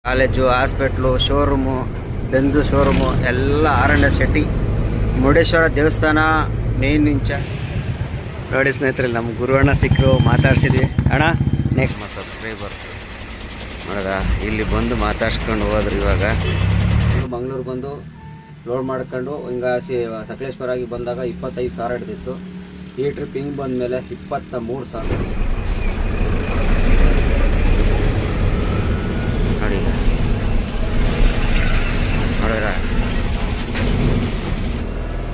College, hospital, showroom, Benz showroom ಎಲ್ಲ R&S Shetty. Murudeshwar ದೇವಸ್ಥಾನ main ಇಂಚ ನೋಡಿ ಸ್ನೇಹಿತರೆ. ನಮ್ಮ ಗುರುವಣ್ಣ ಸಿಕ್ಕರು, ಮಾತಾಡ್ಸಿದ್ವಿ. ಅಣ್ಣ ನೆಕ್ಸ್ಟ್ ಸಬ್ಸ್ಕ್ರೈಬರ್ ನೋಡದ ಇಲ್ಲಿ ಬಂದು ಮಾತಾಡ್ಸ್ಕೊಂಡು ಹೋದ್ರು. ಇವಾಗ ಮಂಗಳೂರು ಬಂದು ಲೋಡ್ ಮಾಡ್ಕೊಂಡು ಹಿಂಗಾಸಿ ಸಕಲೇಶ್ವರಾಗಿ ಬಂದಾಗ 25,000 ಹಿಡಿದಿತ್ತು. ಈ ಟ್ರಿಪ್ ಹಿಂಗೆ ಬಂದ ಮೇಲೆ 23,000 ನೋಡಿ. ನೋಡಿದ್ರ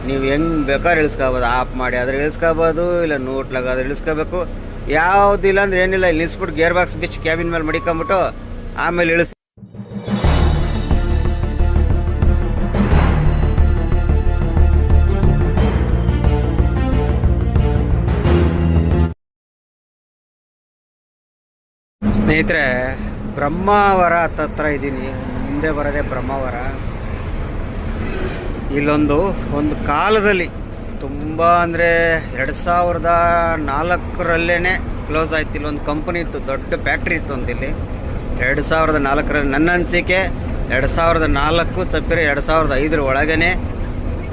ನೀವು ಹೆಂಗೆ ಬೇಕಾದ್ರೆ ಇಳಿಸ್ಕೋಬೋದು. ಆಫ್ ಮಾಡಿ ಆದ್ರೆ ಇಳಿಸ್ಕೋಬೋದು, ಇಲ್ಲ ನೋಟ್ಲಾಗಾದ್ರೆ ಇಳಿಸ್ಕೋಬೇಕು. ಯಾವುದಿಲ್ಲ ಅಂದ್ರೆ ಏನಿಲ್ಲ, ಇಲ್ಲಿ ನಿಲ್ಸ್ಬಿಟ್ಟು ಗೇರ್ ಬಾಕ್ಸ್ ಬಿಚ್ಚಿ ಕ್ಯಾಬಿನ್ ಮೇಲೆ ಮಡಿಕೊಂಬಿಟ್ಟು ಆಮೇಲೆ ಇಳಿಸ್. ಸ್ನೇಹಿತರೆ, ಬ್ರಹ್ಮಾವರ ಹತ್ರ ಇದ್ದೀನಿ. ಮುಂದೆ ಬರೋದೇ ಬ್ರಹ್ಮಾವರ. ಒಂದು ಕಾಲದಲ್ಲಿ ತುಂಬ ಅಂದರೆ 2004ರಲ್ಲೇ ಕ್ಲೋಸ್ ಆಯ್ತು. ಇಲ್ಲೊಂದು ಕಂಪನಿ ಇತ್ತು, ದೊಡ್ಡ ಫ್ಯಾಕ್ಟ್ರಿ ಇತ್ತು ಅಂತ ಇಲ್ಲಿ 2004ರಲ್ಲಿ. ನನ್ನ ಅನಿಸಿಕೆ 2004 ತಪ್ಪಿರೋ 2005 ಒಳಗೇ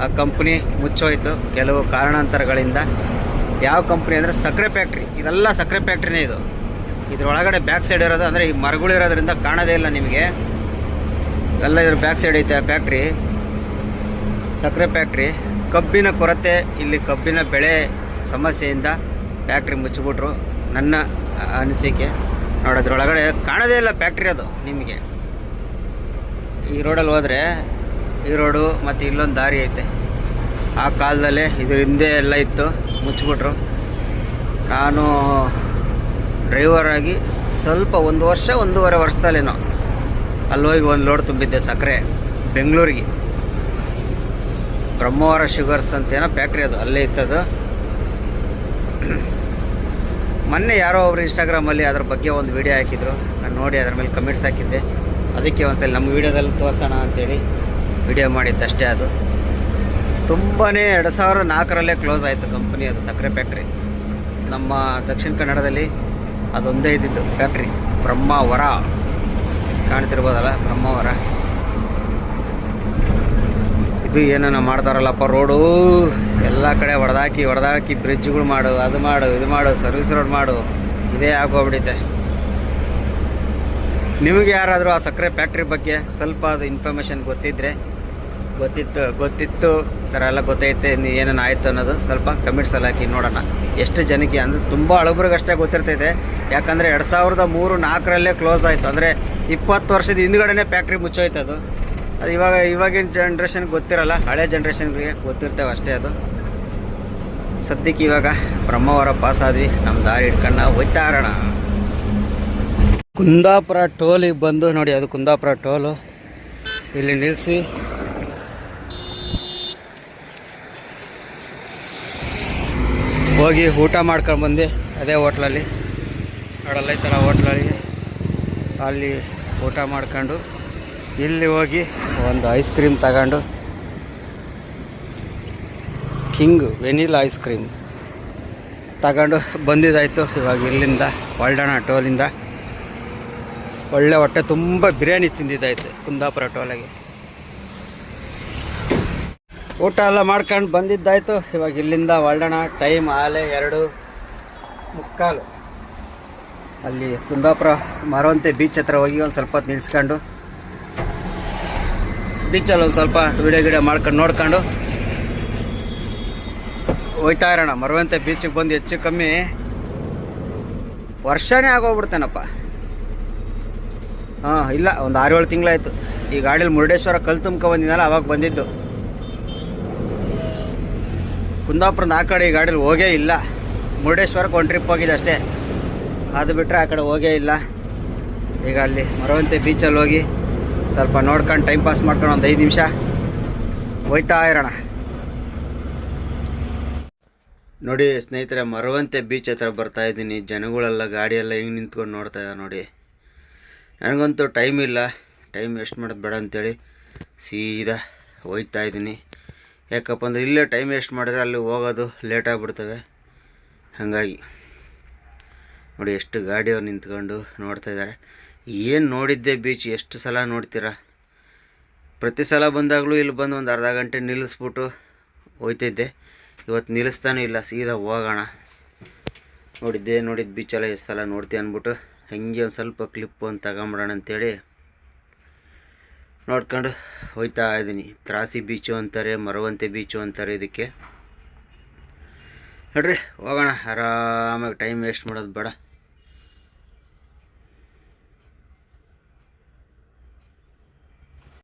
ಆ ಕಂಪ್ನಿ ಮುಚ್ಚೋಯ್ತು ಕೆಲವು ಕಾರಣಾಂತರಗಳಿಂದ. ಯಾವ ಕಂಪ್ನಿ ಅಂದರೆ ಸಕ್ಕರೆ ಫ್ಯಾಕ್ಟ್ರಿ. ಇದೆಲ್ಲ ಸಕ್ಕರೆ ಫ್ಯಾಕ್ಟ್ರಿನೇ ಇದು. ಇದ್ರೊಳಗಡೆ ಬ್ಯಾಕ್ ಸೈಡ್ ಇರೋದು ಅಂದರೆ ಈ ಮರಗಳಿರೋದ್ರಿಂದ ಕಾಣೋದೇ ಇಲ್ಲ ನಿಮಗೆ. ಎಲ್ಲ ಇದ್ರ ಬ್ಯಾಕ್ ಸೈಡ್ ಐತೆ ಆ ಫ್ಯಾಕ್ಟ್ರಿ, ಸಕ್ಕರೆ ಫ್ಯಾಕ್ಟ್ರಿ. ಕಬ್ಬಿನ ಕೊರತೆ, ಇಲ್ಲಿ ಕಬ್ಬಿನ ಬೆಳೆ ಸಮಸ್ಯೆಯಿಂದ ಫ್ಯಾಕ್ಟ್ರಿ ಮುಚ್ಚಿಬಿಟ್ರು ನನ್ನ ಅನಿಸಿಕೆ. ನೋಡೋದ್ರೊಳಗಡೆ ಕಾಣೋದೇ ಇಲ್ಲ ಫ್ಯಾಕ್ಟ್ರಿ ಅದು ನಿಮಗೆ. ಈ ರೋಡಲ್ಲಿ ಹೋದರೆ ಈ ರೋಡು ಮತ್ತು ಇಲ್ಲೊಂದು ದಾರಿ ಐತೆ. ಆ ಕಾಲದಲ್ಲೇ ಇದ್ರ ಹಿಂದೆ ಎಲ್ಲ ಇತ್ತು, ಮುಚ್ಚಿಬಿಟ್ರು. ನಾನು ಡ್ರೈವರ್ ಆಗಿ ಸ್ವಲ್ಪ 1-1.5 ವರ್ಷದಲ್ಲೇನೋ ಅಲ್ಲಿ ಹೋಗಿ ಒಂದು ಲೋಡ್ ತುಂಬಿದ್ದೆ ಸಕ್ಕರೆ ಬೆಂಗಳೂರಿಗೆ. ಬ್ರಹ್ಮಾವರ ಶುಗರ್ಸ್ ಅಂತೇನೋ ಫ್ಯಾಕ್ಟ್ರಿ ಅದು, ಅಲ್ಲೇ ಇತ್ತದು. ಮೊನ್ನೆ ಯಾರೋ ಒಬ್ರು ಇನ್ಸ್ಟಾಗ್ರಾಮಲ್ಲಿ ಅದ್ರ ಬಗ್ಗೆ ಒಂದು ವೀಡಿಯೋ ಹಾಕಿದ್ರು. ನಾನು ನೋಡಿ ಅದ್ರ ಮೇಲೆ ಕಮೆಂಟ್ಸ್ ಹಾಕಿದ್ದೆ. ಅದಕ್ಕೆ ಒಂದ್ಸಲ ನಮ್ಮ ವೀಡಿಯೋದಲ್ಲಿ ತೋರಿಸೋಣ ಅಂತೇಳಿ ವಿಡಿಯೋ ಮಾಡಿದ್ದಷ್ಟೇ. ಅದು ತುಂಬಾ 2004ರಲ್ಲೇ ಕ್ಲೋಸ್ ಆಯಿತು ಕಂಪ್ನಿ ಅದು, ಸಕ್ಕರೆ ಫ್ಯಾಕ್ಟ್ರಿ. ನಮ್ಮ ದಕ್ಷಿಣ ಕನ್ನಡದಲ್ಲಿ ಅದೊಂದೇ ಇದ್ದಿದ್ದು ಫ್ಯಾಕ್ಟ್ರಿ, ಬ್ರಹ್ಮಾವರ. ಕಾಣ್ತಿರ್ಬೋದಲ್ಲ ಬ್ರಹ್ಮಾವರ. ಇದು ಏನೋ ಮಾಡ್ತಾರಲ್ಲಪ್ಪ ರೋಡು, ಎಲ್ಲ ಕಡೆ ಹೊಡೆದಾಕಿ ಬ್ರಿಡ್ಜ್ಗಳು ಮಾಡು, ಅದು ಮಾಡು, ಇದು ಮಾಡು, ಸರ್ವಿಸ್ ರೋಡ್ ಮಾಡು, ಇದೇ ಆಗೋಗ್ಬಿಟ್ಟಿದೆ. ನಿಮಗೆ ಯಾರಾದರೂ ಆ ಸಕ್ಕರೆ ಫ್ಯಾಕ್ಟ್ರಿ ಬಗ್ಗೆ ಸ್ವಲ್ಪ ಅದು ಇನ್ಫಾರ್ಮೇಷನ್ ಗೊತ್ತಿತ್ತು ಥರ ಎಲ್ಲ ಗೊತ್ತೈತೆ, ಏನೇನು ಆಯಿತು ಅನ್ನೋದು ಸ್ವಲ್ಪ ಕಮೆಂಟ್ಸಲ್ಲಿ ಹಾಕಿ ನೋಡೋಣ. ಎಷ್ಟು ಜನಕ್ಕೆ ಅಂದರೆ ತುಂಬ ಹಳಬ್ರಿಗಷ್ಟೇ ಗೊತ್ತಿರ್ತೈತೆ. ಯಾಕಂದರೆ 2003-4ರಲ್ಲೇ ಕ್ಲೋಸ್ ಆಯಿತು. ಅಂದರೆ 20 ವರ್ಷದ ಹಿಂದ್ಗಡೆನೇ ಫ್ಯಾಕ್ಟ್ರಿ ಮುಚ್ಚೋಯ್ತು ಅದು. ಇವಾಗಿನ ಜನ್ರೇಷನ್ಗೆ ಗೊತ್ತಿರಲ್ಲ, ಹಳೆ ಜನ್ರೇಷನ್ಗೆ ಗೊತ್ತಿರ್ತೇವೆ ಅಷ್ಟೇ. ಅದು ಸದ್ಯಕ್ಕೆ ಇವಾಗ ಬ್ರಹ್ಮಾವರ ಪಾಸ್ ಆದ್ವಿ. ನಮ್ಮ ದಾರಿ ಹಿಡ್ಕೊಂಡು ನಾವು ಹೋಗ್ತಾ ಇರೋಣ. ಕುಂದಾಪುರ ಟೋಲಿಗೆ ಬಂದು ನೋಡಿ, ಅದು ಕುಂದಾಪುರ ಟೋಲು. ಇಲ್ಲಿ ನಿಲ್ಲಿಸಿ ಹೋಗಿ ಊಟ ಮಾಡ್ಕೊಂಡು ಬಂದು ಅದೇ ಹೋಟ್ಲಲ್ಲಿ ನೋಡಲ್ಲ ಈ ಥರ ಹೋಟ್ಲಲ್ಲಿ ಅಲ್ಲಿ ಊಟ ಮಾಡ್ಕೊಂಡು ಇಲ್ಲಿ ಹೋಗಿ ಒಂದು ಐಸ್ ಕ್ರೀಮ್ ತಗೊಂಡು, ಕಿಂಗ್ ವೆನಿಲಾ ಐಸ್ ಕ್ರೀಮ್ ತಗೊಂಡು ಬಂದಿದ್ದಾಯಿತು. ಇವಾಗ ಇಲ್ಲಿಂದ ಹೊಲ್ಡೋಣ ಟೋಲಿಂದ. ಒಳ್ಳೆ ಹೊಟ್ಟೆ ತುಂಬ ಬಿರಿಯಾನಿ ತಿಂದಿದ್ದಾಯಿತು ಕುಂದಾಪುರ ಟೋಲಾಗೆ. ಊಟ ಎಲ್ಲ ಮಾಡ್ಕೊಂಡು ಬಂದಿದ್ದಾಯಿತು. ಇವಾಗ ಇಲ್ಲಿಂದ ಹೊಲ್ಡೋಣ. ಟೈಮ್ ಆಲೆ 2:15. ಅಲ್ಲಿ ಕುಂದಾಪುರ ಮರವಂತೆ ಬೀಚ್ ಹತ್ರ ಹೋಗಿ ಒಂದು ಸ್ವಲ್ಪ ಹೊತ್ತು ನಿಲ್ಸ್ಕೊಂಡು ಬೀಚಲ್ಲಿ ಒಂದು ಸ್ವಲ್ಪ ವಿಡಿಯೋ ಮಾಡ್ಕೊಂಡು ನೋಡ್ಕೊಂಡು ಹೋಗ್ತಾ ಇರೋಣ. ಮರವಂತೆ ಬೀಚಿಗೆ ಬಂದು ಹೆಚ್ಚು ಕಮ್ಮಿ ವರ್ಷನೇ ಆಗೋಗ್ಬಿಡ್ತೇನಪ್ಪ. ಇಲ್ಲ, ಒಂದು 6-7 ತಿಂಗಳಾಯಿತು. ಈ ಗಾಡೀಲಿ ಮುರುಡೇಶ್ವರ ಕಲ್ಲು ತುಂಬ್ಕೊ ಬಂದಿದ್ದಲ್ಲ, ಅವಾಗ ಬಂದಿದ್ದು. ಕುಂದಾಪುರದ ಆ ಕಡೆ ಈ ಗಾಡೀಲಿ ಹೋಗೇ ಇಲ್ಲ. ಮುರುಡೇಶ್ವರಕ್ಕೆ ಒಂದು ಟ್ರಿಪ್ ಹೋಗಿದೆ ಅಷ್ಟೇ, ಅದು ಬಿಟ್ಟರೆ ಆ ಕಡೆ ಹೋಗೇ ಇಲ್ಲ. ಈಗ ಅಲ್ಲಿ ಮರವಂತೆ ಬೀಚಲ್ಲಿ ಹೋಗಿ ಸ್ವಲ್ಪ ನೋಡ್ಕೊಂಡು ಟೈಮ್ ಪಾಸ್ ಮಾಡ್ಕೊಂಡು ಒಂದು 5 ನಿಮಿಷ ಹೋಯ್ತಾ ಇರೋಣ. ನೋಡಿ ಸ್ನೇಹಿತರೆ, ಮರವಂತೆ ಬೀಚ್ ಹತ್ರ ಬರ್ತಾಯಿದ್ದೀನಿ. ಜನಗಳೆಲ್ಲ ಗಾಡಿಯೆಲ್ಲ ಹೆಂಗೆ ನಿಂತ್ಕೊಂಡು ನೋಡ್ತಾ ಇದ್ದಾರೆ ನೋಡಿ. ನನಗಂತೂ ಟೈಮ್ ಇಲ್ಲ, ಟೈಮ್ ವೇಸ್ಟ್ ಮಾಡೋದು ಬೇಡ ಅಂಥೇಳಿ ಸೀದಾ ಹೋಗ್ತಾ ಇದ್ದೀನಿ. ಯಾಕಪ್ಪ ಅಂದರೆ ಇಲ್ಲೇ ಟೈಮ್ ವೇಸ್ಟ್ ಮಾಡಿದ್ರೆ ಅಲ್ಲಿ ಹೋಗೋದು ಲೇಟ್ ಆಗಿಬಿಡ್ತವೆ. ಹಾಗಾಗಿ ನೋಡಿ ಎಷ್ಟು ಗಾಡಿಯವ್ರು ನಿಂತ್ಕೊಂಡು ನೋಡ್ತಾ ಇದ್ದಾರೆ. ಏನು ನೋಡಿದ್ದೆ ಬೀಚ್, ಎಷ್ಟು ಸಲ ನೋಡ್ತೀರಾ? ಪ್ರತಿ ಸಲ ಬಂದಾಗಲೂ ಇಲ್ಲಿ ಬಂದು ಒಂದು ಅರ್ಧ ಗಂಟೆ ನಿಲ್ಲಿಸ್ಬಿಟ್ಟು ಹೋಯ್ತಿದ್ದೆ. ಇವತ್ತು ನಿಲ್ಲಿಸ್ತಾನೂ ಇಲ್ಲ, ಸೀದಾ ಹೋಗೋಣ. ನೋಡಿದ್ದು ಬೀಚೆಲ್ಲ ಎಷ್ಟು ಸಲ ನೋಡ್ತೀವಿ ಅಂದ್ಬಿಟ್ಟು ಹಂಗೆ ಒಂದು ಸ್ವಲ್ಪ ಕ್ಲಿಪ್ಪು ಒಂದು ತಗೊಂಬಿಡೋಣ ಅಂತೇಳಿ ನೋಡ್ಕೊಂಡು ಹೋಯ್ತಾ ಇದ್ದೀನಿ. ತ್ರಾಸಿ ಬೀಚು ಅಂತಾರೆ, ಮರವಂತೆ ಬೀಚು ಅಂತಾರೆ ಇದಕ್ಕೆ. ನೋಡ್ರಿ ಹೋಗೋಣ, ಆರಾಮಾಗಿ ಟೈಮ್ ವೇಸ್ಟ್ ಮಾಡೋದು ಬೇಡ.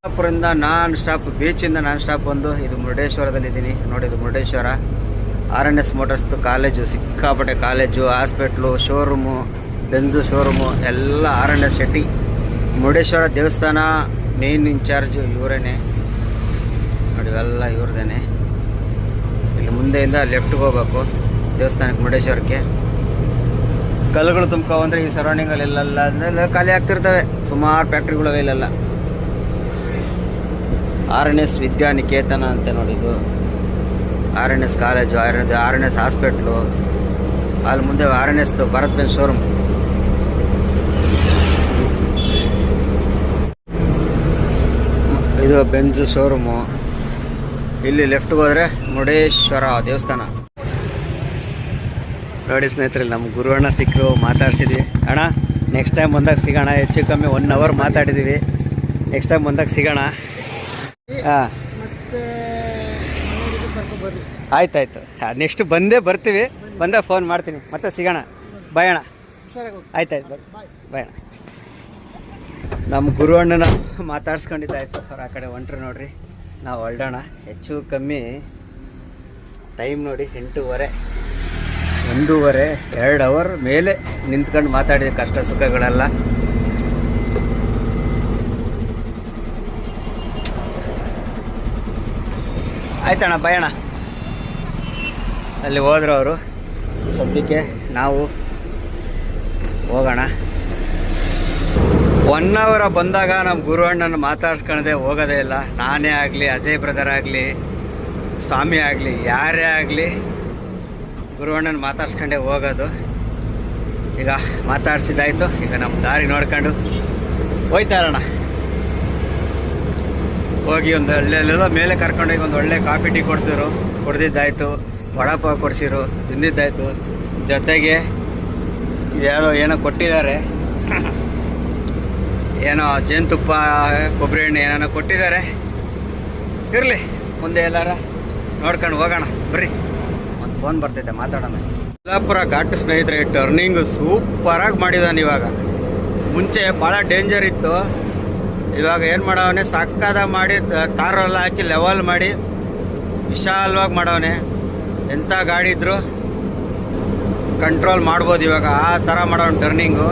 ಯಲ್ಲಾಪುರದಿಂದ ನಾನ್ ಸ್ಟಾಪ್, ಬೀಚಿಂದ ನಾನ್ ಸ್ಟಾಪ್ ಬಂದು ಇದು ಮುರುಡೇಶ್ವರದಲ್ಲಿದ್ದೀನಿ. ನೋಡಿ, ಇದು ಮುರುಡೇಶ್ವರ RNS ಮೋಟರ್ಸ್ದು ಕಾಲೇಜು, ಸಿಕ್ಕಾಪಟ್ಟೆ college, hospital, showroom, Benz showroom ಎಲ್ಲ RNS ಶೆಟ್ಟಿ. ಮುರುಡೇಶ್ವರ ದೇವಸ್ಥಾನ ಮೇನ್ ಇನ್ಚಾರ್ಜು ಇವರೇನೆ ನೋಡಿ, ಇವೆಲ್ಲ ಇವ್ರದೇನೆ. ಇಲ್ಲಿ ಮುಂದೆಯಿಂದ ಲೆಫ್ಟ್ಗೆ ಹೋಗ್ಬೇಕು ದೇವಸ್ಥಾನಕ್ಕೆ, ಮುರುಡೇಶ್ವರಕ್ಕೆ. ಕಲ್ಲುಗಳು ತುಂಬ್ಕೊಂಡ್ರೆ ಈ ಸರೌಂಡಿಂಗಲ್ಲೆಲ್ಲ ಅಂದರೆ ಖಾಲಿ ಆಗ್ತಿರ್ತವೆ, ಸುಮಾರು ಫ್ಯಾಕ್ಟ್ರಿಗಳು ಇಲ್ಲೆಲ್ಲ. RNS ವಿದ್ಯಾನಿಕೇತನ ಅಂತ ನೋಡಿದ್ದು, RNS ಕಾಲೇಜು, RNS ಹಾಸ್ಪಿಟ್ಲು, ಅಲ್ಲಿ ಮುಂದೆ RNS ಭಾರತ್ ಬೆಂಜ್ ಶೋರೂಮ್. ಇದು ಬೆಂಜ್ ಶೋರೂಮು. ಇಲ್ಲಿ ಲೆಫ್ಟ್ಗೆ ಹೋದರೆ ಮುರುಡೇಶ್ವರ ದೇವಸ್ಥಾನ. ನೋಡಿ ಸ್ನೇಹಿತರೆ, ನಮ್ಮ ಗುರು ಅಣ್ಣ ಸಿಕ್ಕರು, ಮಾತಾಡ್ಸಿದ್ವಿ. ಅಣ್ಣ ನೆಕ್ಸ್ಟ್ ಟೈಮ್ ಬಂದಾಗ ಸಿಗೋಣ, ಹೆಚ್ಚು ಕಮ್ಮಿ 1 ಅವರ್ ಮಾತಾಡಿದ್ದೀವಿ. ನೆಕ್ಸ್ಟ್ ಟೈಮ್ ಬಂದಾಗ ಸಿಗೋಣ. ಹಾಂ, ಆಯ್ತಾಯ್ತು. ನೆಕ್ಸ್ಟ್ ಬರ್ತೀವಿ, ಬಂದಾಗ ಫೋನ್ ಮಾಡ್ತೀನಿ, ಮತ್ತೆ ಸಿಗೋಣ. ಬಾಯ್ ಅಣ್ಣ. ಆಯ್ತಾಯ್ತು, ಬಾಯ್ ಅಣ್ಣ. ನಮ್ಮ ಗುರು ಅಣ್ಣನ ಮಾತಾಡ್ಸ್ಕೊಂಡಿದ್ದಾಯ್ತು. ಅವ್ರು ಆ ಕಡೆ ಹೊಂಟ್ರಿ ನೋಡ್ರಿ, ನಾವು ಹೊರಡೋಣ. ಹೆಚ್ಚು ಕಮ್ಮಿ ಟೈಮ್ ನೋಡಿ 8:30, 1:30, 2 ಅವರ್ ಮೇಲೆ ನಿಂತ್ಕೊಂಡು ಮಾತಾಡಿದ ಕಷ್ಟ ಸುಖಗಳೆಲ್ಲ. ಆಯ್ತಣ್ಣ, ಬಾಯ್ ಅಣ್ಣ. ಅಲ್ಲಿ ಹೋದ್ರು ಅವರು. ಸದ್ಯಕ್ಕೆ ನಾವು ಹೋಗೋಣ. 1 ಅವರ್ ಬಂದಾಗ ನಮ್ಮ ಗುರು ಅಣ್ಣನ ಮಾತಾಡ್ಸ್ಕೊಳದೆ ಹೋಗೋದೇ ಇಲ್ಲ. ನಾನೇ ಆಗಲಿ, ಅಜಯ್ ಬ್ರದರ್ ಆಗಲಿ, ಸ್ವಾಮಿ ಆಗಲಿ, ಯಾರೇ ಆಗಲಿ ಗುರು ಅಣ್ಣನ ಮಾತಾಡ್ಸ್ಕೊಂಡೇ ಹೋಗೋದು. ಈಗ ಮಾತಾಡ್ಸಿದ್ದಾಯ್ತು, ಈಗ ನಮ್ಮ ದಾರಿ ನೋಡ್ಕೊಂಡು ಹೋಯ್ತಾ ಇರೋಣ. ಹೋಗಿ ಒಂದು ಅಲ್ಲೆಲ್ಲ ಮೇಲೆ ಕರ್ಕೊಂಡೋಗಿ ಒಂದು ಒಳ್ಳೆ ಕಾಫಿ ಟೀ ಕೊಡಿಸಿರು, ಕುಡ್ದಿದ್ದಾಯ್ತು. ವಡಾಪಾವ್ ಕೊಡಿಸಿರು, ತಿಂದಿದ್ದಾಯ್ತು. ಜೊತೆಗೆ ಏನೋ ಕೊಟ್ಟಿದ್ದಾರೆ, ಏನೋ ಜೇನುತುಪ್ಪ, ಕೊಬ್ಬರಿ ಎಣ್ಣೆ ಏನೋ ಕೊಟ್ಟಿದ್ದಾರೆ. ಇರಲಿ, ಮುಂದೆ ಎಲ್ಲಾರ ನೋಡ್ಕೊಂಡು ಹೋಗೋಣ. ಬರ್ರಿ, ಒಂದು ಫೋನ್ ಬರ್ತೈತೆ, ಮಾತಾಡೋಣ. ಯಲ್ಲಾಪುರ ಘಾಟ್ ಸ್ನೇಹಿತರೆ, ಟರ್ನಿಂಗು ಸೂಪರಾಗಿ ಮಾಡಿದ್ದಾನೆ. ಇವಾಗ ಮುಂಚೆ ಭಾಳ ಡೇಂಜರ್ ಇತ್ತು, ಇವಾಗ ಏನು ಮಾಡವನೆ, ಸಕ್ಕದ ಮಾಡಿ ತಾರೆಲ್ಲ ಹಾಕಿ ಲೆವೆಲ್ ಮಾಡಿ ವಿಶಾಲವಾಗಿ ಮಾಡವನೆ. ಎಂಥ ಗಾಡಿ ಇದ್ದರೂ ಕಂಟ್ರೋಲ್ ಮಾಡ್ಬೋದು ಇವಾಗ, ಆ ಥರ ಮಾಡೋನು ಟರ್ನಿಂಗು.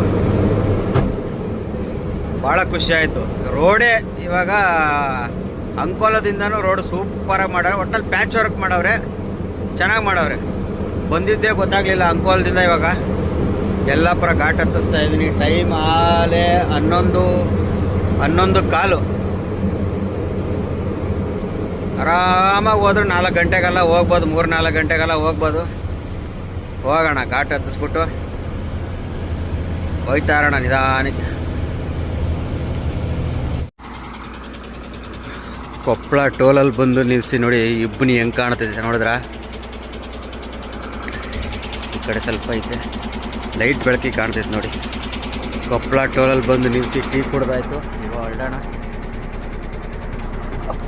ಭಾಳ ಖುಷಿ ಆಯಿತು. ರೋಡೇ ಇವಾಗ ಅಂಕೋಲದಿಂದನೂ ರೋಡ್ ಸೂಪರಾಗಿ ಮಾಡವ್ರೆ. ಒಟ್ಟಲ್ಲಿ ಪ್ಯಾಚ್ ವರ್ಕ್ ಮಾಡವ್ರೆ, ಚೆನ್ನಾಗಿ ಮಾಡವ್ರೆ. ಬಂದಿದ್ದೇ ಗೊತ್ತಾಗಲಿಲ್ಲ ಅಂಕೋಲದಿಂದ. ಇವಾಗ ಯಲ್ಲಾಪುರ ಘಾಟ್ ಹತ್ತಿಸ್ತಾ ಇದ್ದೀನಿ. ಟೈಮ್ ಆಲೇ 11:15. ಆರಾಮಾಗಿ ಹೋದ್ರೆ 4 ಗಂಟೆಗೆಲ್ಲ ಹೋಗ್ಬೋದು, 3-4 ಗಂಟೆಗೆಲ್ಲ ಹೋಗ್ಬೋದು. ಹೋಗೋಣ, ಘಾಟ್ ಹತ್ತಿಸ್ಬಿಟ್ಟು ಹೋಯ್ತಾ ಇರೋಣ ನಿಧಾನಕ್ಕೆ. ಕೊಪ್ಪಳ ಟೋಲಲ್ಲಿ ಬಂದು ನಿಲ್ಲಿಸಿ ನೋಡಿ, ಇಬ್ಬನಿ ಹೆಂಗೆ ಕಾಣ್ತೈತೆ ನೋಡಿದ್ರ. ಈ ಕಡೆ ಸ್ವಲ್ಪ ಐತೆ, ಲೈಟ್ ಬೆಳಕಿ ಕಾಣ್ತೈತೆ ನೋಡಿ. ಕೊಪ್ಪಳ ಟೋಲಲ್ಲಿ ಬಂದು ನಿಲ್ಲಿಸಿ ಟೀ ಕುಡ್ದಾಯ್ತು. ಈಗ ಹೊರಡೋಣ. ಅಪ್ಪ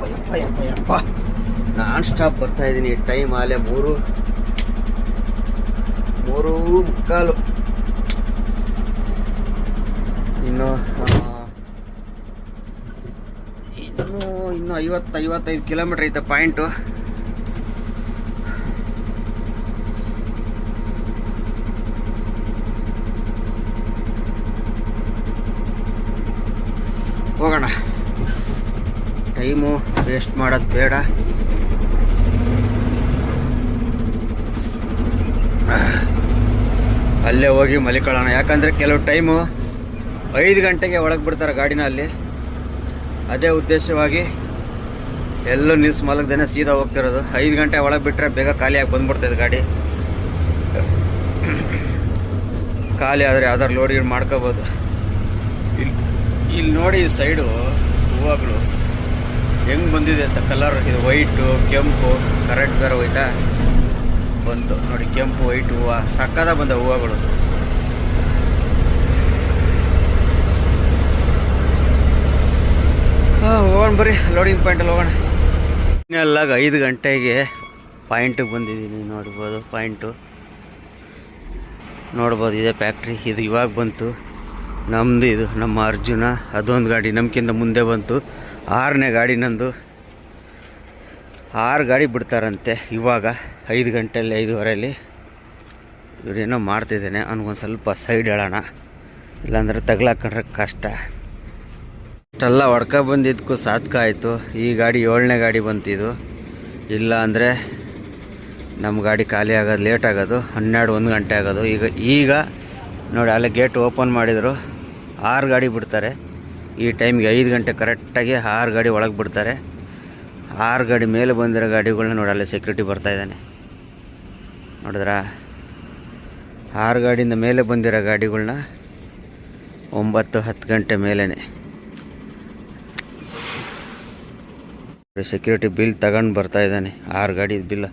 ನಾನ್ ಸ್ಟಾಪ್ ಬರ್ತಾ ಇದ್ದೀನಿ. ಟೈಮ್ ಆಲೇ 3:45. ಇನ್ನು 50-55 ಕಿಲೋಮೀಟ್ರ್ ಐತೆ ಪಾಯಿಂಟು. ಹೋಗೋಣ, ಟೈಮು ವೇಸ್ಟ್ ಮಾಡೋದು ಬೇಡ. ಅಲ್ಲೇ ಹೋಗಿ ಮಲಿಕೊಳ್ಳೋಣ. ಯಾಕಂದರೆ ಕೆಲವು ಟೈಮು 5 ಗಂಟೆಗೆ ಒಳಗೆ ಬಿಡ್ತಾರೆ ಗಾಡಿನ ಅಲ್ಲಿ. ಅದೇ ಉದ್ದೇಶವಾಗಿ ಎಲ್ಲೂ ನಿಲ್ಸಿ ಮಲಗ್ದೇನೆ ಸೀದಾ ಹೋಗ್ತಿರೋದು. 5 ಗಂಟೆ ಒಳಗೆ ಬಿಟ್ಟರೆ ಬೇಗ ಖಾಲಿಯಾಗಿ ಬಂದ್ಬಿಡ್ತದೆ ಗಾಡಿ. ಖಾಲಿ ಆದರೆ ಯಾವ್ದಾರು ಲೋಡ್ ಗೀಡ್ ಮಾಡ್ಕೋಬೋದು. ಇಲ್ಲಿ ಇಲ್ಲಿ ನೋಡಿ ಈ ಸೈಡು ಹೂವುಗಳು ಹೆಂಗೆ ಬಂದಿದೆ ಅಂತ ಕಲರ್. ಇದು ವೈಟು ಕೆಂಪು ಕರೆಂಟ್ ಬೇರೆ ಹೋಯ್ತಾ ಬಂತು ನೋಡಿ. ಕೆಂಪು ವೈಟ್ ಹೂವು ಸಕ್ಕದ ಬಂದ ಹೂವುಗಳು. ಹೋಗೋಣ ಬರ್ರಿ, ಲೋಡಿಂಗ್ ಪಾಯಿಂಟಲ್ಲಿ ಹೋಗೋಣ. ಇನ್ನೆಲ್ಲಾಗ 5 ಗಂಟೆಗೆ ಪಾಯಿಂಟಿಗೆ ಬಂದಿದ್ದೀನಿ. ನೋಡ್ಬೋದು ಪಾಯಿಂಟು ನೋಡ್ಬೋದು, ಇದೆ ಫ್ಯಾಕ್ಟ್ರಿ. ಇದು ಇವಾಗ ಬಂತು ನಮ್ಮದು. ಇದು ನಮ್ಮ ಅರ್ಜುನ, ಅದೊಂದು ಗಾಡಿ ನಮ್ಗಿಂತ ಮುಂದೆ ಬಂತು. 6ನೇ ಗಾಡಿ ನಂದು. 6 ಗಾಡಿ ಬಿಡ್ತಾರಂತೆ ಇವಾಗ 5 ಗಂಟೆಯಲ್ಲಿ 5:15. ಇವರೇನೋ ಮಾಡ್ತಿದ್ದೇನೆ ಅವ್ನಿಗೊಂದು ಸ್ವಲ್ಪ ಸೈಡ್ ಹೇಳೋಣ, ಇಲ್ಲಾಂದರೆ ತಗ್ಲಾಕೊಂಡ್ರೆ ಕಷ್ಟ. ಇಷ್ಟೆಲ್ಲ ಹೊಡ್ಕ ಬಂದಿದ್ದಕ್ಕೂ ಸಾಧಕ ಆಯಿತು. ಈ ಗಾಡಿ 7ನೇ ಗಾಡಿ ಬಂತಿದ್ದು. ಇಲ್ಲ ಅಂದರೆ ನಮ್ಮ ಗಾಡಿ ಖಾಲಿ ಆಗೋದು ಲೇಟ್ ಆಗೋದು, 12-1 ಗಂಟೆ ಆಗೋದು. ಈಗ ನೋಡಿ ಅಲ್ಲೇ ಗೇಟ್ ಓಪನ್ ಮಾಡಿದರು. 6 ಗಾಡಿ ಬಿಡ್ತಾರೆ ಈ ಟೈಮ್ಗೆ. 5 ಗಂಟೆ ಕರೆಕ್ಟಾಗಿ 6 ಗಾಡಿ ಒಳಗೆ ಬಿಡ್ತಾರೆ. 6 ಗಾಡಿ ಮೇಲೆ ಬಂದಿರೋ ಗಾಡಿಗಳನ್ನ ನೋಡಿ ಅಲ್ಲೇ ಸೆಕ್ಯೂರಿಟಿ ಬರ್ತಾಯಿದ್ದಾನೆ ನೋಡಿದ್ರಾ. 6 ಗಾಡಿಯಿಂದ ಮೇಲೆ ಬಂದಿರೋ ಗಾಡಿಗಳನ್ನ 9-10 ಗಂಟೆ ಮೇಲೇ ಸೆಕ್ಯೂರಿಟಿ ಬಿಲ್ ತಗೊಂಡು ಬರ್ತಾಯಿದ್ದಾನೆ. 6 ಗಾಡಿ ಬಿಲ್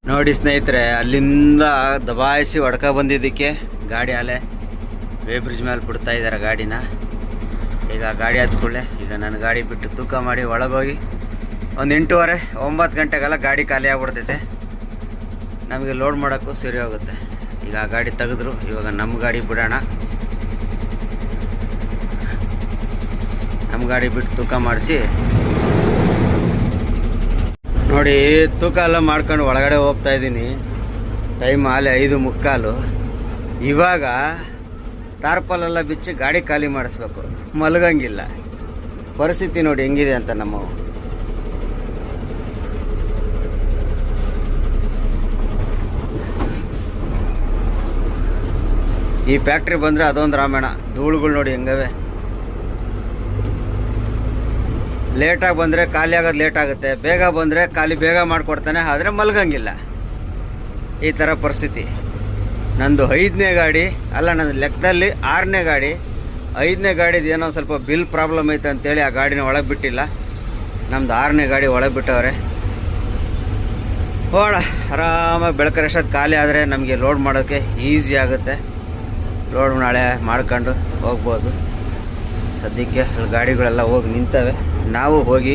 ನೋಡಿ ಸ್ನೇಹಿತರೆ. ಅಲ್ಲಿಂದ ದಬಾಯಿಸಿ ಹೊಡ್ಕ ಬಂದಿದ್ದಕ್ಕೆ ಗಾಡಿ ಅಲ್ಲೇ ವೇ ಬ್ರಿಡ್ಜ್ ಮೇಲೆ ಬಿಡ್ತಾ ಇದ್ದಾರೆ ಗಾಡಿನ. ಈಗ ಗಾಡಿ ಹತ್ಕೊಳ್ಳೆ. ಈಗ ನನ್ನ ಗಾಡಿ ಬಿಟ್ಟು ತೂಕ ಮಾಡಿ ಒಳಗೋಗಿ ಒಂದು 8:30-9 ಗಂಟೆಗೆಲ್ಲ ಗಾಡಿ ಖಾಲಿ ಆಗ್ಬಿಡ್ತೈತೆ. ನಮಗೆ ಲೋಡ್ ಮಾಡೋಕ್ಕೂ ಸರಿ ಹೋಗುತ್ತೆ. ಈಗ ಆ ಗಾಡಿ ತೆಗೆದ್ರು. ಇವಾಗ ನಮ್ಮ ಗಾಡಿ ಬಿಡೋಣ. ನಮ್ಮ ಗಾಡಿ ಬಿಟ್ಟು ತೂಕ ಮಾಡಿಸಿ ನೋಡಿ. ತೂಕ ಎಲ್ಲ ಮಾಡ್ಕೊಂಡು ಒಳಗಡೆ ಹೋಗ್ತಾ ಇದ್ದೀನಿ. ಟೈಮ್ ಆಲೆ 5:45. ಇವಾಗ ಟಾರ್ಪಲೆಲ್ಲ ಬಿಚ್ಚಿ ಗಾಡಿ ಖಾಲಿ ಮಾಡಿಸ್ಬೇಕು. ಮಲಗಂಗಿಲ್ಲ. ಪರಿಸ್ಥಿತಿ ನೋಡಿ ಹೆಂಗಿದೆ ಅಂತ ನಮ್ಮವು. ಈ ಫ್ಯಾಕ್ಟ್ರಿ ಬಂದರೆ ಅದೊಂದು ರಾಮಾಯಣ. ಧೂಳುಗಳು ನೋಡಿ ಹೆಂಗವೆ. ಲೇಟಾಗಿ ಬಂದರೆ ಖಾಲಿ ಆಗೋದು ಲೇಟ್ ಆಗುತ್ತೆ, ಬೇಗ ಬಂದರೆ ಖಾಲಿ ಬೇಗ ಮಾಡಿಕೊಡ್ತಾನೆ, ಆದರೆ ಮಲಗಂಗಿಲ್ಲ. ಈ ಥರ ಪರಿಸ್ಥಿತಿ. ನಂದು 5ನೇ ಗಾಡಿ ಅಲ್ಲ, ನನ್ನ ಲೆಕ್ಕದಲ್ಲಿ 6ನೇ ಗಾಡಿ. 5ನೇ ಗಾಡಿದು ಏನೋ ಸ್ವಲ್ಪ ಬಿಲ್ ಪ್ರಾಬ್ಲಮ್ ಐತೆ ಅಂತೇಳಿ ಆ ಗಾಡಿನ ಒಳಗೆ ಬಿಟ್ಟಿಲ್ಲ. ನಮ್ಮದು 6ನೇ ಗಾಡಿ ಒಳಗೆ ಬಿಟ್ಟವ್ರೆ. ಹೋಗೋಣ ಆರಾಮಾಗಿ. ಬೆಳಕರಷ್ಟೊತ್ತು ಖಾಲಿ ಆದರೆ ನಮಗೆ ಲೋಡ್ ಮಾಡೋಕ್ಕೆ ಈಸಿ ಆಗುತ್ತೆ. ಲೋಡ್ ನಾಳೆ ಮಾಡ್ಕೊಂಡು ಹೋಗ್ಬೋದು. ಸದ್ಯಕ್ಕೆ ಅಲ್ಲಿ ಗಾಡಿಗಳೆಲ್ಲ ಹೋಗಿ ನಿಂತವೆ. ನಾವು ಹೋಗಿ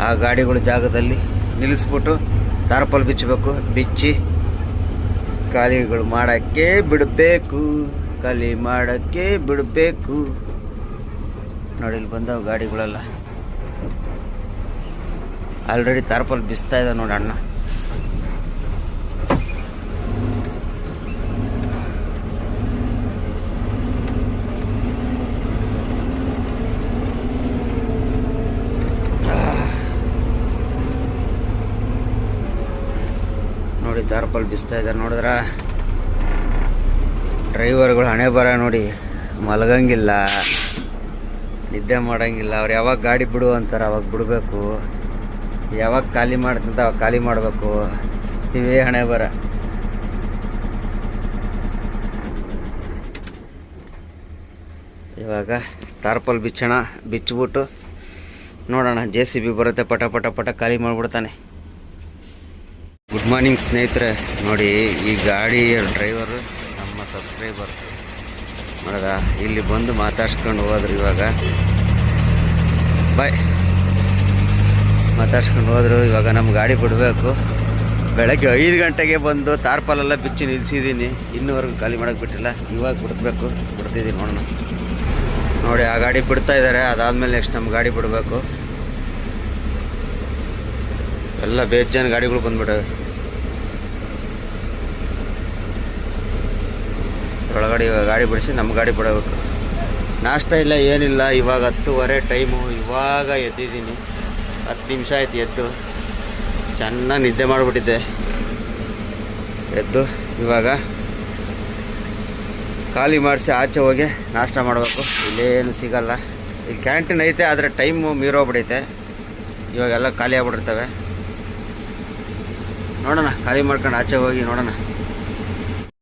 ಆ ಗಾಡಿಗಳ ಜಾಗದಲ್ಲಿ ನಿಲ್ಲಿಸ್ಬಿಟ್ಟು ಟಾರ್ಪಲ್ ಬಿಚ್ಚಬೇಕು. ಬಿಚ್ಚಿ ಖಾಲಿಗಳು ಮಾಡೋಕ್ಕೆ ಬಿಡಬೇಕು. ಖಾಲಿ ಮಾಡೋಕ್ಕೆ ಬಿಡಬೇಕು. ನೋಡಿ ಇಲ್ಲಿ ಬಂದವು ಗಾಡಿಗಳೆಲ್ಲ. ಆಲ್ರೆಡಿ ಟಾರ್ಪಲ್ ಬಿಸ್ತಾ ಇದೆ ನೋಡಿ ಅಣ್ಣ. ನೋಡಿ ಟಾರ್ಪಲ್ ಬಿಸ್ತಾ ಇದ್ದಾರೆ ನೋಡಿದ್ರ. ಡ್ರೈವರ್ಗಳು ಹಣೆ ಬರ ನೋಡಿ. ಮಲಗಂಗಿಲ್ಲ, ನಿದ್ದೆ ಮಾಡೋಂಗಿಲ್ಲ. ಅವ್ರು ಯಾವಾಗ ಗಾಡಿ ಬಿಡು ಅಂತಾರೆ ಅವಾಗ ಬಿಡಬೇಕು, ಯಾವಾಗ ಖಾಲಿ ಮಾಡ್ತಂತ ಅವಾಗ ಖಾಲಿ ಮಾಡಬೇಕು. ಇವೇ ಹಣೆ ಬರ. ಇವಾಗ ಟಾರ್ಪಲ್ ಬಿಚ್ಚೋಣ. ಬಿಚ್ಚಿಬಿಟ್ಟು ನೋಡೋಣ. JCB ಬರುತ್ತೆ, ಪಟ ಪಟ ಪಟ ಖಾಲಿ ಮಾಡಿಬಿಡ್ತಾನೆ. ಗುಡ್ ಮಾರ್ನಿಂಗ್ ಸ್ನೇಹಿತರೆ. ನೋಡಿ ಈ ಗಾಡಿ ಡ್ರೈವರು ನಮ್ಮ ಸಬ್ಸ್ಕ್ರೈಬರ್ ನೋಡದ. ಇಲ್ಲಿ ಬಂದು ಮಾತಾಡ್ಸ್ಕೊಂಡು ಹೋದ್ರು. ಇವಾಗ ಬಾಯ್ ಮಾತಾಡ್ಸ್ಕೊಂಡು ಹೋದರು. ಇವಾಗ ನಮ್ಮ ಗಾಡಿ ಬಿಡಬೇಕು. ಬೆಳಗ್ಗೆ 5 ಗಂಟೆಗೆ ಬಂದು ಟಾರ್ಪಲೆಲ್ಲ ಬಿಚ್ಚಿ ನಿಲ್ಲಿಸಿದ್ದೀನಿ. ಇನ್ನೂವರೆಗೂ ಖಾಲಿ ಮಾಡೋಕ್ಕೆ ಬಿಟ್ಟಿಲ್ಲ. ಇವಾಗ ಬಿಡಬೇಕು. ಬಿಡ್ತಿದ್ದೀನಿ ನೋಡೋಣ. ನೋಡಿ ಆ ಗಾಡಿ ಬಿಡ್ತಾ ಇದ್ದಾರೆ. ಅದಾದಮೇಲೆ ನೆಕ್ಸ್ಟ್ ನಮ್ಮ ಗಾಡಿ ಬಿಡಬೇಕು. ಎಲ್ಲ ಬೇಜಾನ್ ಗಾಡಿಗಳು ಬಂದ್ಬಿಟ್ಟವೆ. ಒಳಗಡೆ ಇವಾಗ ಗಾಡಿ ಬಿಡಿಸಿ ನಮ್ಮ ಗಾಡಿ ಬಿಡಬೇಕು. ನಾಷ್ಟ ಇಲ್ಲ ಏನಿಲ್ಲ. ಇವಾಗ 10:30 ಟೈಮು. ಇವಾಗ ಎದ್ದಿದ್ದೀನಿ. 10 ನಿಮಿಷ ಆಯ್ತು ಎದ್ದು. ಚೆನ್ನಾಗಿ ನಿದ್ದೆ ಮಾಡಿಬಿಟ್ಟಿದ್ದೆ. ಎದ್ದು ಇವಾಗ ಖಾಲಿ ಮಾಡಿಸಿ ಆಚೆ ಹೋಗಿ ನಾಷ್ಟ ಮಾಡಬೇಕು. ಇಲ್ಲೇನು ಸಿಗಲ್ಲ. ಇಲ್ಲಿ ಕ್ಯಾಂಟೀನ್ ಐತೆ, ಆದರೆ ಟೈಮು ಮೀರೋಗ್ಬಿಡೈತೆ. ಇವಾಗೆಲ್ಲ ಖಾಲಿ ಆಗ್ಬಿಟ್ಟಿರ್ತವೆ. ನೋಡೋಣ, ಖಾಲಿ ಮಾಡ್ಕೊಂಡು ಆಚೆ ಹೋಗಿ ನೋಡೋಣ.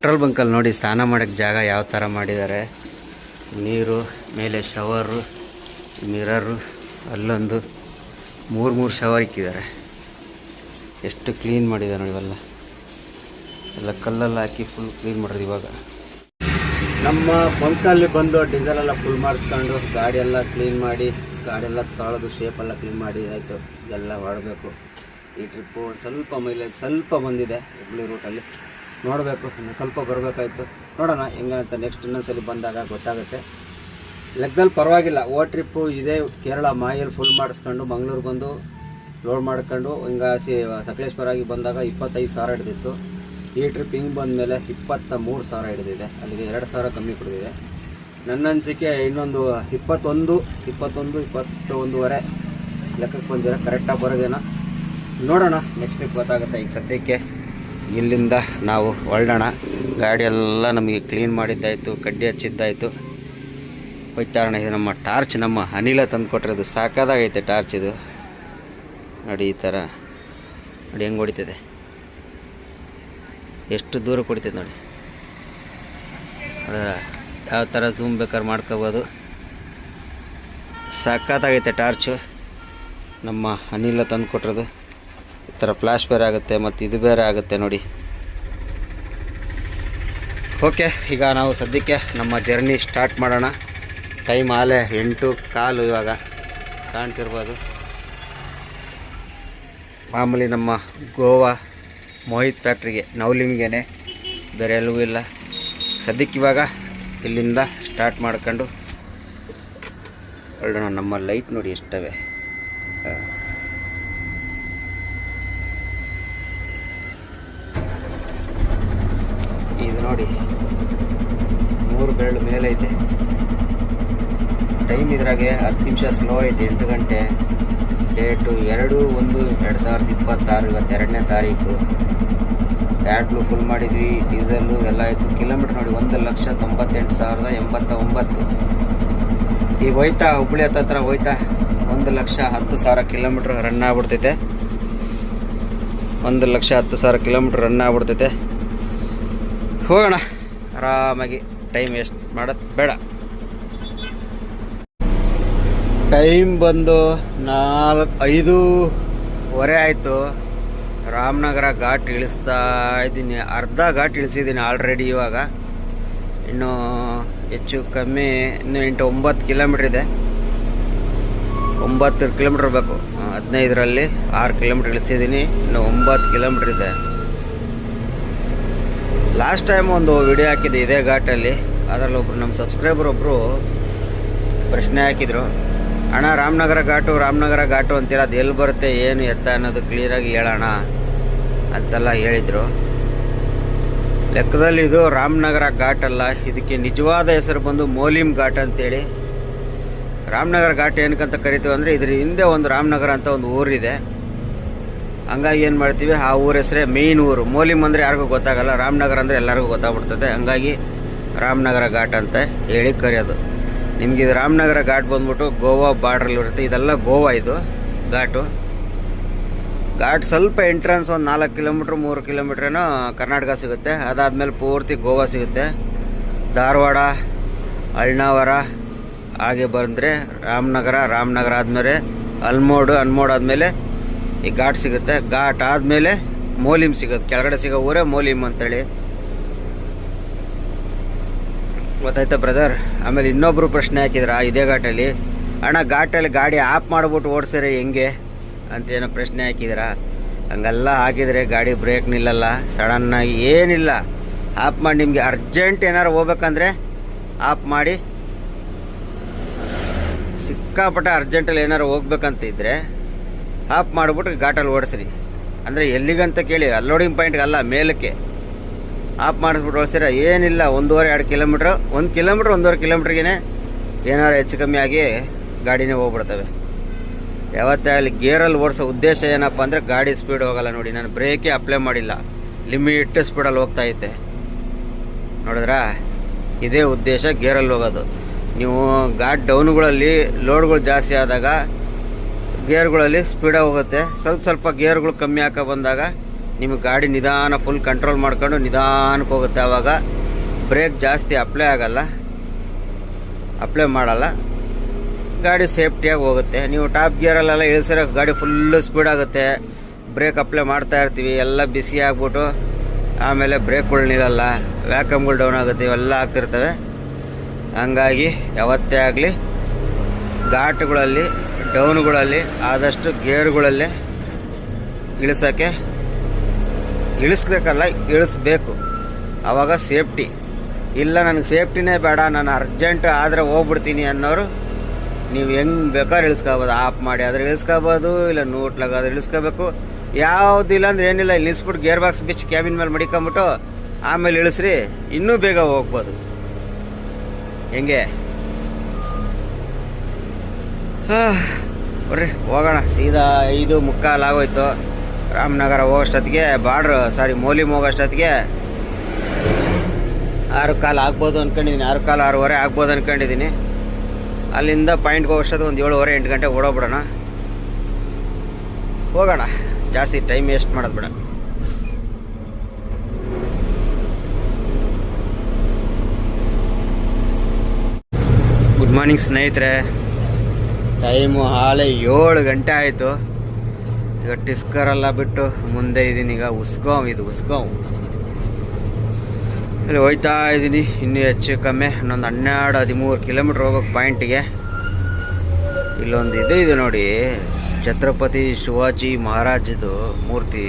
ಪೆಟ್ರೋಲ್ ಬಂಕಲ್ಲಿ ನೋಡಿ ಸ್ನಾನ ಮಾಡೋಕ್ಕೆ ಜಾಗ ಯಾವ ಥರ ಮಾಡಿದ್ದಾರೆ. ನೀರು ಮೇಲೆ ಶವರು, ಮಿರರು, ಅಲ್ಲೊಂದು ಮೂರು ಶವರ್ ಇಕ್ಕಿದ್ದಾರೆ. ಎಷ್ಟು ಕ್ಲೀನ್ ಮಾಡಿದ್ದಾರೆ ನೋಡಿ. ಇವೆಲ್ಲ ಎಲ್ಲ ಕಲ್ಲಲ್ಲಿ ಹಾಕಿ ಫುಲ್ ಕ್ಲೀನ್ ಮಾಡೋದು. ಇವಾಗ ನಮ್ಮ ಬಂಕಲ್ಲಿ ಬಂದು ಡೀಸೆಲೆಲ್ಲ ಫುಲ್ ಮಾಡಿಸ್ಕೊಂಡು ಗಾಡಿ ಎಲ್ಲ ಕ್ಲೀನ್ ಮಾಡಿ, ಗಾಡಿಯೆಲ್ಲ ತೊಳೆದು ಶೇಪೆಲ್ಲ ಕ್ಲೀನ್ ಮಾಡಿ ಆಯಿತು. ಎಲ್ಲ ಹೊರಡಬೇಕು. ಈ ಟ್ರಿಪ್ಪು ಸ್ವಲ್ಪ ಮೈಲೇಜ್ ಸ್ವಲ್ಪ ಬಂದಿದೆ. ಹುಬ್ಳಿ ರೂಟಲ್ಲಿ ನೋಡಬೇಕು, ಇನ್ನು ಸ್ವಲ್ಪ ಬರಬೇಕಾಯ್ತು. ನೋಡೋಣ ಹೆಂಗಂತ ನೆಕ್ಸ್ಟ್ ಇನ್ನೊಂದ್ಸಲಿ ಬಂದಾಗ ಗೊತ್ತಾಗುತ್ತೆ. ಲೆಕ್ಕದಲ್ಲಿ ಪರವಾಗಿಲ್ಲ. ಟ್ರಿಪ್ಪು ಇದೇ ಕೇರಳ ಮಾಯಲ್ಲಿ ಫುಲ್ ಮಾಡಿಸ್ಕೊಂಡು ಮಂಗಳೂರು ಬಂದು ಲೋಡ್ ಮಾಡ್ಕೊಂಡು ಹಿಂಗೆ ಸಕಲೇಶ್ವರಾಗಿ ಬಂದಾಗ 25,000 ಹಿಡಿದಿತ್ತು. ಈ ಟ್ರಿಪ್ ಹಿಂಗೆ ಬಂದ ಮೇಲೆ 23,000 ಹಿಡಿದಿದೆ. ಅಲ್ಲಿಗೆ 2,000 ಕಮ್ಮಿ ಕೊಡಿದೆ. ನನ್ನ ಅನಿಸಿಕೆ ಇನ್ನೊಂದು 21-21.5 ಲೆಕ್ಕಕ್ಕೆ ಬಂದಿರ ಕರೆಕ್ಟಾಗಿ ಬರೋದೇನೋ ನೋಡೋಣ. ನೆಕ್ಸ್ಟ್ ಟ್ರಿಪ್ ಗೊತ್ತಾಗುತ್ತೆ. ಈಗ ಸದ್ಯಕ್ಕೆ ಇಲ್ಲಿಂದ ನಾವು ಹೊರಡೋಣ. ಗಾಡಿಯೆಲ್ಲ ನಮಗೆ ಕ್ಲೀನ್ ಮಾಡಿದ್ದಾಯಿತು, ಕಡ್ಡಿ ಹಚ್ಚಿದ್ದಾಯಿತು. ಹೋಯ್ತಾರಣ. ಇದು ನಮ್ಮ ಟಾರ್ಚ್, ನಮ್ಮ ಅನಿಲ ತಂದು ಕೊಟ್ಟಿರೋದು. ಸಾಕಾದಾಗೈತೆ ಟಾರ್ಚ್ ಇದು ನೋಡಿ. ಈ ಥರ ನೋಡಿ ಹೆಂಗೆ ಹೊಡಿತದೆ, ಎಷ್ಟು ದೂರ ಕೊಡ್ತದೆ ನೋಡಿ. ಯಾವ ಥರ ಝೂಮ್ ಬೇಕಾದ್ರೆ ಮಾಡ್ಕೋಬೋದು. ಸಾಕಾಗೈತೆ ಟಾರ್ಚು, ನಮ್ಮ ಅನಿಲ ತಂದು ಕೊಟ್ಟಿರೋದು. ಈ ಥರ ಫ್ಲ್ಯಾಶ್ ಬೇರೆ ಆಗುತ್ತೆ ಮತ್ತು ಇದು ಬೇರೆ ಆಗುತ್ತೆ ನೋಡಿ. ಓಕೆ, ಈಗ ನಾವು ಸದ್ಯಕ್ಕೆ ನಮ್ಮ ಜರ್ನಿ ಸ್ಟಾರ್ಟ್ ಮಾಡೋಣ. ಟೈಮ್ ಆಲೆ 8:15 ಇವಾಗ ಕಾಣ್ತಿರ್ಬೋದು. ಮಾಮೂಲಿ ನಮ್ಮ ಗೋವಾ ಮೋಹಿತ್ ಫ್ಯಾಕ್ಟ್ರಿಗೆ ನವಲಿಂಗೇನೆ, ಬೇರೆ ಎಲ್ಲವೂ ಇಲ್ಲ. ಸದ್ಯಕ್ಕೆ ಇವಾಗ ಇಲ್ಲಿಂದ ಸ್ಟಾರ್ಟ್ ಮಾಡ್ಕೊಂಡು ಹೊರಡೋಣ. ನಮ್ಮ ಲೈಟ್ ನೋಡಿ ಎಷ್ಟವೆ. ಇದು ನೋಡಿ 3 ಬೆರಳು ಮೇಲೆ ಐತೆ. ಟೈಮ್ ಇದ್ರಾಗೆ 10 ನಿಮಿಷ ಸ್ಲೋ ಐತೆ. 8 ಗಂಟೆ. ಡೇಟು 2/1/2026. ಇವತ್ತು 2ನೇ ತಾರೀಕು. ಬ್ಯಾಟ್ಲು ಫುಲ್ ಮಾಡಿದ್ವಿ, ಡೀಸೆಲ್ಲು ಎಲ್ಲ ಆಯಿತು. ಕಿಲೋಮೀಟ್ರ್ ನೋಡಿ 1,98,089. ಈಗ ಹೋಯ್ತಾ ಹುಬ್ಳಿ ಹತ್ರ ಹೋಯ್ತಾ 1,10,000 ಕಿಲೋಮೀಟ್ರ್ ರನ್ ಆಗ್ಬಿಡ್ತೈತೆ. 1,10,000 ಕಿಲೋಮೀಟ್ರ್ ರನ್ ಆಗ್ಬಿಡ್ತೈತೆ. ಹೋಗೋಣ ಆರಾಮಾಗಿ. ಟೈಮ್ ವೇಸ್ಟ್ ಮಾಡೋದು ಬೇಡ. ಟೈಮ್ ಬಂದು 5:15 ಆಯಿತು. ರಾಮನಗರ ಘಾಟ್ ಇಳಿಸ್ತಾ ಇದ್ದೀನಿ. ಅರ್ಧ ಘಾಟ್ ಇಳಿಸಿದ್ದೀನಿ ಆಲ್ರೆಡಿ. ಇವಾಗ ಇನ್ನು ಹೆಚ್ಚು ಕಮ್ಮಿ ಇನ್ನು 8-9 ಕಿಲೋಮೀಟ್ರ್ ಇದೆ. 9 ಕಿಲೋಮೀಟ್ರ್ ಬೇಕು. 15ರಲ್ಲಿ 6 ಕಿಲೋಮೀಟ್ರ್ ಇಳಿಸಿದ್ದೀನಿ. ಇನ್ನು 9 ಕಿಲೋಮೀಟ್ರ್ ಇದೆ. ಲಾಸ್ಟ್ ಟೈಮ್ ಒಂದು ವಿಡಿಯೋ ಹಾಕಿದ್ದೆ ಇದೇ ಘಾಟಲ್ಲಿ. ಅದರಲ್ಲಿ ಒಬ್ಬರು ನಮ್ಮ ಸಬ್ಸ್ಕ್ರೈಬರ್ ಒಬ್ಬರು ಪ್ರಶ್ನೆ ಹಾಕಿದರು, ಅಣ್ಣ ರಾಮನಗರ ಘಾಟು ಅಂತೀರ, ಅದು ಎಲ್ಲಿ ಬರುತ್ತೆ ಏನು ಎತ್ತ ಅನ್ನೋದು ಕ್ಲಿಯರಾಗಿ ಹೇಳೋಣ ಅಂತೆಲ್ಲ ಹೇಳಿದರು. ಲೆಕ್ಕದಲ್ಲಿ ಇದು ರಾಮನಗರ ಘಾಟ್ ಅಲ್ಲ. ಇದಕ್ಕೆ ನಿಜವಾದ ಹೆಸರು ಬಂದು ಮೋಲಿಮ್ ಘಾಟ್ ಅಂತೇಳಿ. ರಾಮನಗರ ಘಾಟ್ ಏನಕ್ಕಂತ ಕರಿತೀವಿ ಅಂದರೆ ಇದ್ರ ಹಿಂದೆ ಒಂದು ರಾಮನಗರ ಅಂತ ಒಂದು ಊರಿದೆ. ಹಂಗಾಗಿ ಏನು ಮಾಡ್ತೀವಿ, ಆ ಊರ ಹೆಸರೇ ಮೇಯ್ನ್ ಊರು. ಮೋಲಿಮ್ ಅಂದರೆ ಯಾರಿಗೂ ಗೊತ್ತಾಗಲ್ಲ, ರಾಮನಗರ ಅಂದರೆ ಎಲ್ಲರಿಗೂ ಗೊತ್ತಾಗ್ಬಿಡ್ತದೆ. ಹಂಗಾಗಿ ರಾಮನಗರ ಘಾಟ್ ಅಂತ ಹೇಳಿ ಕರೆಯೋದು. ನಿಮಗೆ ಇದು ರಾಮನಗರ ಘಾಟ್ ಬಂದ್ಬಿಟ್ಟು ಗೋವಾ ಬಾರ್ಡ್ರಲ್ಲಿರುತ್ತೆ. ಇದೆಲ್ಲ ಗೋವಾ ಇದು ಘಾಟು. ಘಾಟ್ ಸ್ವಲ್ಪ ಎಂಟ್ರೆನ್ಸ್ ಒಂದು 4 ಕಿಲೋಮೀಟ್ರ್ 3 ಕಿಲೋಮೀಟ್ರೇನೋ ಕರ್ನಾಟಕ ಸಿಗುತ್ತೆ. ಅದಾದಮೇಲೆ ಪೂರ್ತಿ ಗೋವಾ ಸಿಗುತ್ತೆ. ಧಾರವಾಡ, ಅಳ್ನಾವರ ಹಾಗೆ ಬಂದರೆ ರಾಮನಗರ ಆದಮೇಲೆ ಅಲ್ಮೋಡ್ ಆದಮೇಲೆ ಈ ಘಾಟ್ ಸಿಗುತ್ತೆ. ಘಾಟ್ ಆದಮೇಲೆ ಮೋಲಿಮ್ ಸಿಗುತ್ತೆ. ಕೆಳಗಡೆ ಸಿಗೋ ಊರೇ ಮೋಲಿಮ್ ಅಂತೇಳಿ. ಗೊತ್ತಾಯ್ತಾ ಬ್ರದರ್? ಆಮೇಲೆ ಇನ್ನೊಬ್ಬರು ಪ್ರಶ್ನೆ ಹಾಕಿದ್ರ ಇದೇ ಘಾಟಲ್ಲಿ, ಅಣ್ಣ ಘಾಟಲ್ಲಿ ಗಾಡಿ ಆಫ್ ಮಾಡಿಬಿಟ್ಟು ಓಡಿಸಿದ್ರೆ ಹೆಂಗೆ ಅಂತೇನೋ ಪ್ರಶ್ನೆ ಹಾಕಿದ್ರ. ಹಂಗೆಲ್ಲ ಹಾಕಿದರೆ ಗಾಡಿ ಬ್ರೇಕ್ ನಿಲ್ಲಲ್ಲ ಸಡನ್ನಾಗಿ, ಏನಿಲ್ಲ. ಆಫ್ ಮಾಡಿ ನಿಮಗೆ ಅರ್ಜೆಂಟ್ ಏನಾರು ಹೋಗ್ಬೇಕಂದ್ರೆ ಆಫ್ ಮಾಡಿ, ಸಿಕ್ಕಾಪಟ್ಟೆ ಅರ್ಜೆಂಟಲ್ಲಿ ಏನಾರು ಹೋಗ್ಬೇಕಂತ ಇದ್ದರೆ ಆಫ್ ಮಾಡಿಬಿಟ್ಟು ಘಾಟಲ್ಲಿ ಓಡಿಸ್ರಿ. ಅಂದರೆ ಎಲ್ಲಿಗಂತ ಕೇಳಿ, ಅನ್ಲೋಡಿಂಗ್ ಪಾಯಿಂಟ್ಗೆ ಅಲ್ಲ, ಮೇಲಕ್ಕೆ ಆಫ್ ಮಾಡಿಸ್ಬಿಟ್ಟು ಓಡಿಸಿರ ಏನಿಲ್ಲ. 1.5-2 ಕಿಲೋಮೀಟ್ರ್, 1 ಕಿಲೋಮೀಟ್ರ್ 1.5 ಕಿಲೋಮೀಟ್ರಿಗೇ ಏನಾರು ಹೆಚ್ಚು ಕಮ್ಮಿ ಆಗಿ ಗಾಡಿನೇ ಹೋಗ್ಬಿಡ್ತವೆ. ಯಾವತ್ತೇ ಅಲ್ಲಿ ಗೇರಲ್ಲಿ ಓಡಿಸೋ ಉದ್ದೇಶ ಏನಪ್ಪ ಅಂದರೆ ಗಾಡಿ ಸ್ಪೀಡ್ ಹೋಗಲ್ಲ. ನೋಡಿ, ನಾನು ಬ್ರೇಕೇ ಅಪ್ಲೈ ಮಾಡಿಲ್ಲ, ಲಿಮಿಟ್ ಸ್ಪೀಡಲ್ಲಿ ಹೋಗ್ತಾ ಐತೆ. ನೋಡಿದ್ರಾ? ಇದೇ ಉದ್ದೇಶ ಗೇರಲ್ಲಿ ಹೋಗೋದು. ನೀವು ಘಾಟ್ ಡೌನ್ಗಳಲ್ಲಿ ಲೋಡ್ಗಳು ಜಾಸ್ತಿ ಆದಾಗ ಗೇರ್ಗಳಲ್ಲಿ ಸ್ಪೀಡಾಗಿ ಹೋಗುತ್ತೆ. ಸ್ವಲ್ಪ ಗೇರ್ಗಳು ಕಮ್ಮಿ ಹಾಕೋ ಬಂದಾಗ ನಿಮಗೆ ಗಾಡಿ ನಿಧಾನ ಫುಲ್ ಕಂಟ್ರೋಲ್ ಮಾಡ್ಕೊಂಡು ನಿಧಾನಕ್ಕೆ ಹೋಗುತ್ತೆ. ಆವಾಗ ಬ್ರೇಕ್ ಜಾಸ್ತಿ ಅಪ್ಲೈ ಆಗಲ್ಲ, ಅಪ್ಲೈ ಮಾಡಲ್ಲ, ಗಾಡಿ ಸೇಫ್ಟಿಯಾಗಿ ಹೋಗುತ್ತೆ. ನೀವು ಟಾಪ್ ಗೇರಲ್ಲೆಲ್ಲ ಇಳಿಸಿರೋ ಗಾಡಿ ಫುಲ್ಲು ಸ್ಪೀಡ್ ಆಗುತ್ತೆ. ಬ್ರೇಕ್ ಅಪ್ಲೈ ಮಾಡ್ತಾ ಇರ್ತೀವಿ, ಎಲ್ಲ ಬಿಸಿ ಆಗ್ಬಿಟ್ಟು ಆಮೇಲೆ ಬ್ರೇಕ್ಗಳು ನಿಲ್ಲಲ್ಲ, ವ್ಯಾಕಮ್ಗಳು ಡೌನ್ ಆಗುತ್ತೆ, ಇವೆಲ್ಲ ಆಗ್ತಿರ್ತವೆ. ಹಂಗಾಗಿ ಯಾವತ್ತೇ ಆಗಲಿ ಘಾಟ್ಗಳಲ್ಲಿ ಡೌನ್ಗಳಲ್ಲಿ ಆದಷ್ಟು ಗೇರ್ಗಳಲ್ಲೇ ಇಳಿಸ್ಬೇಕಲ್ಲ, ಇಳಿಸ್ಬೇಕು. ಆವಾಗ ಸೇಫ್ಟಿ. ಇಲ್ಲ ನನಗೆ ಸೇಫ್ಟಿನೇ ಬೇಡ, ನಾನು ಅರ್ಜೆಂಟ್ ಆದರೆ ಹೋಗ್ಬಿಡ್ತೀನಿ ಅನ್ನೋರು ನೀವು ಹೆಂಗೆ ಬೇಕಾದ್ರೆ ಇಳಿಸ್ಕೋಬೋದು. ಆಫ್ ಮಾಡಿ ಆದರೆ ಇಳಿಸ್ಕೋಬೋದು, ಇಲ್ಲ ನೂಟ್ಲಾಗಾದ್ರೆ ಇಳಿಸ್ಕೋಬೇಕು. ಯಾವುದಿಲ್ಲ ಅಂದ್ರೆ ಏನಿಲ್ಲ, ಇಲ್ಲಿ ನಿಲ್ಸ್ಬಿಟ್ಟು ಗೇರ್ ಬಾಕ್ಸ್ ಬಿಚ್ಚಿ ಕ್ಯಾಬಿನ್ ಮೇಲೆ ಮಡಿಕೊಂಬಿಟ್ಟು ಆಮೇಲೆ ಇಳಿಸ್ರಿ, ಇನ್ನೂ ಬೇಗ ಹೋಗ್ಬೋದು. ಹೆಂಗೆ ಬರ್ರಿ ಹೋಗೋಣ. ಸೀದಾ 5:15 ಆಗೋಯ್ತು. ರಾಮನಗರ ಹೋಗೋಷ್ಟೊತ್ತಿಗೆ ಮೌಲಿಮ್ ಹೋಗೋಷ್ಟೊತ್ತಿಗೆ 6:15 ಆಗ್ಬೋದು ಅಂದ್ಕೊಂಡಿದ್ದೀನಿ. 6:15, 6:30 ಆಗ್ಬೋದು ಅಂದ್ಕೊಂಡಿದ್ದೀನಿ. ಅಲ್ಲಿಂದ ಪಾಯಿಂಟ್ಗೆ ಹೋಗೋಷ್ಟೊತ್ತಿಗೆ ಒಂದು 7:30, 8 ಗಂಟೆ ಓಡೋಗ್ಬಿಡೋಣ. ಹೋಗೋಣ, ಜಾಸ್ತಿ ಟೈಮ್ ವೇಸ್ಟ್ ಮಾಡೋದು ಬೇಡ. ಗುಡ್ ಮಾರ್ನಿಂಗ್ ಸ್ನೇಹಿತರೆ. ಟೈಮು ಹಾಲೆ 7 ಗಂಟೆ ಆಯಿತು. ಈಗ ಟಿಸ್ಕರೆಲ್ಲ ಬಿಟ್ಟು ಮುಂದೆ ಇದ್ದೀನಿ. ಈಗ ಉಸ್ಗಾಂವ್ ಇಲ್ಲಿ ಹೋಯ್ತಾ ಇದ್ದೀನಿ. ಇನ್ನೂ ಹೆಚ್ಚು ಕಮ್ಮಿ ಇನ್ನೊಂದು 12-13 ಕಿಲೋಮೀಟ್ರ್ ಹೋಗೋಕೆ ಪಾಯಿಂಟಿಗೆ. ಇಲ್ಲೊಂದು ಇದೆ ನೋಡಿ, ಛತ್ರಪತಿ ಶಿವಾಜಿ ಮಹಾರಾಜದು ಮೂರ್ತಿ.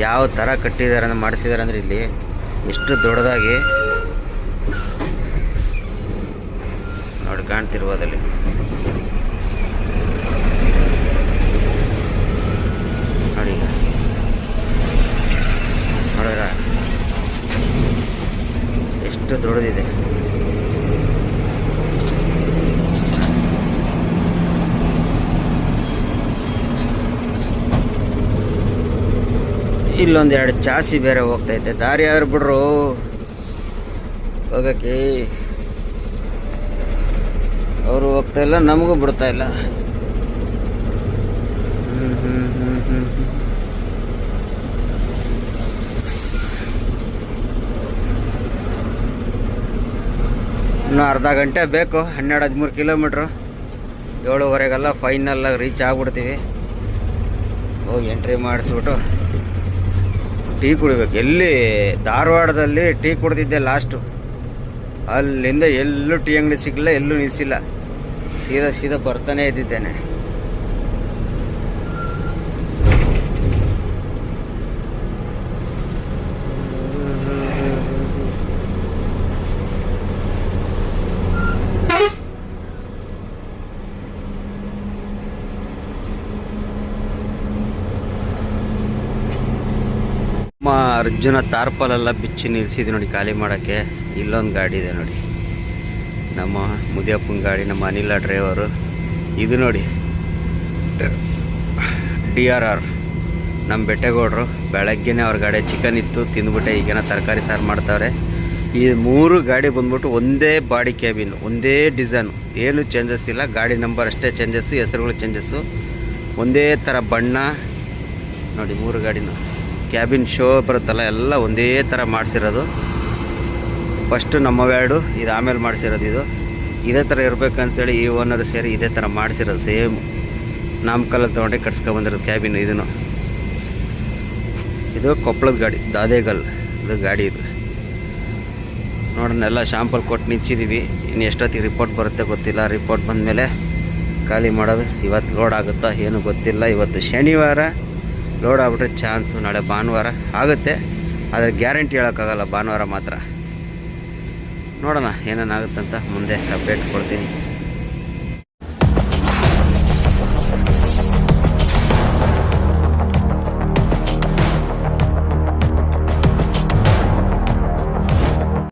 ಯಾವ ಥರ ಮಾಡಿಸಿದ್ದಾರೆ ಅಂದರೆ ಇಲ್ಲಿ ಎಷ್ಟು ದೊಡ್ಡದಾಗಿ ನೋಡಿ ಕಾಣ್ತಿರ್ಬೋದಲ್ಲಿ. ನೋಡಿ ನೋಡಿದ್ರ ಎಷ್ಟು ದೊಡ್ಡದಿದೆ. ಇಲ್ಲೊಂದೆರಡು ಚಾಸಿ ಬೇರೆ ಹೋಗ್ತೈತೆ. ದಾರಿ ಯಾರು ಬಿಡ್ರು ಹೋಗಕ್ಕೆ. ಅವರು ಹೋಗ್ತಾ ಇಲ್ಲ, ನಮಗೂ ಬಿಡ್ತಾ ಇಲ್ಲ. ಇನ್ನು ಅರ್ಧ ಗಂಟೆ ಬೇಕು. 12-13 ಕಿಲೋಮೀಟ್ರು. 7:15 ಫೈನಲ್ಲಾಗಿ ರೀಚ್ ಆಗ್ಬಿಡ್ತೀವಿ. ಹೋಗಿ ಎಂಟ್ರಿ ಮಾಡಿಸ್ಬಿಟ್ಟು ಟೀ ಕುಡಿಬೇಕು. ಎಲ್ಲಿ ಧಾರವಾಡದಲ್ಲಿ ಟೀ ಕುಡ್ದಿದ್ದೆ ಲಾಸ್ಟು. ಅಲ್ಲಿಂದ ಎಲ್ಲೂ ಟೀ ಅಂಗಡಿ ಸಿಗಲಿಲ್ಲ, ಎಲ್ಲೂ ನಿಲ್ಲಿಸಿಲ್ಲ. ಸೀದಾ ಬರ್ತಾನೆ ಇದ್ದಿದ್ದೇನೆ. ಅರ್ಜುನ ತಾರ್ಪಲೆಲ್ಲ ಬಿಚ್ಚಿ ನಿಲ್ಲಿಸಿದ್ವಿ ನೋಡಿ ಖಾಲಿ ಮಾಡೋಕ್ಕೆ. ಇಲ್ಲೊಂದು ಗಾಡಿ ಇದೆ ನೋಡಿ, ನಮ್ಮ ಮುದಿಯಪ್ಪನ ಗಾಡಿ, ನಮ್ಮ ಅನಿಲ ಡ್ರೈವರು. ಇದು ನೋಡಿ DRR ನಮ್ಮ ಬೆಟ್ಟೆಗೌಡರು. ಬೆಳಗ್ಗೆನೇ ಅವ್ರ ಗಾಡಿ ಚಿಕನ್ ಇತ್ತು, ತಿಂದ್ಬಿಟ್ಟೆ. ಈಗೇನೋ ತರಕಾರಿ ಸಾರು ಮಾಡ್ತಾವ್ರೆ. ಈ 3 ಗಾಡಿ ಬಂದ್ಬಿಟ್ಟು ಒಂದೇ ಬಾಡಿ ಕ್ಯಾಬಿನ್, ಒಂದೇ ಡಿಸೈನು, ಏನು ಚೇಂಜಸ್ ಇಲ್ಲ. ಗಾಡಿ ನಂಬರ್ ಅಷ್ಟೇ ಚೇಂಜಸ್ಸು, ಹೆಸರುಗಳು ಚೇಂಜಸ್ಸು, ಒಂದೇ ಥರ ಬಣ್ಣ ನೋಡಿ. 3 ಗಾಡಿನೂ ಕ್ಯಾಬಿನ್ ಶೋ ಬರುತ್ತಲ್ಲ, ಎಲ್ಲ ಒಂದೇ ಥರ ಮಾಡಿಸಿರೋದು. ಫಸ್ಟು ನಮ್ಮ ವ್ಯಾಡು, ಇದು ಆಮೇಲೆ ಮಾಡಿಸಿರೋದು. ಇದೇ ಥರ ಇರಬೇಕಂತೇಳಿ ಈ ಓನರ್ ಸೇರಿ ಇದೇ ಥರ ಮಾಡಿಸಿರೋದು. ಸೇಮ್ ನಾಮಕಲ್ಲಲ್ಲಿ ತೊಗೊಂಡೆ ಕಟ್ಸ್ಕೊಬಂದಿರೋದು ಕ್ಯಾಬಿನ್. ಇದು ಕೊಪ್ಪಳದ ಗಾಡಿ, ದಾದೇಗಲ್ ಇದು ಗಾಡಿ. ಇದು ನೋಡೋಣ, ಎಲ್ಲ ಶಾಂಪಲ್ ಕೊಟ್ಟು ನಿಲ್ಸಿದ್ದೀವಿ. ಇನ್ನು ಎಷ್ಟೊತ್ತಿಗೆ ರಿಪೋರ್ಟ್ ಬರುತ್ತೆ ಗೊತ್ತಿಲ್ಲ. ರಿಪೋರ್ಟ್ ಬಂದಮೇಲೆ ಖಾಲಿ ಮಾಡೋದು. ಇವತ್ತು ಲೋಡ್ ಆಗುತ್ತಾ ಏನು ಗೊತ್ತಿಲ್ಲ. ಇವತ್ತು ಶನಿವಾರ, ಲೋಡ್ ಆಗ್ಬಿಟ್ರೆ ಚಾನ್ಸು ನಾಳೆ ಭಾನುವಾರ ಆಗುತ್ತೆ. ಆದರೆ ಗ್ಯಾರಂಟಿ ಹೇಳೋಕ್ಕಾಗಲ್ಲ, ಭಾನುವಾರ ಮಾತ್ರ. ನೋಡೋಣ ಏನೇನಾಗುತ್ತಂತ ಮುಂದೆ ಅಪ್ಡೇಟ್ ಕೊಡ್ತೀನಿ.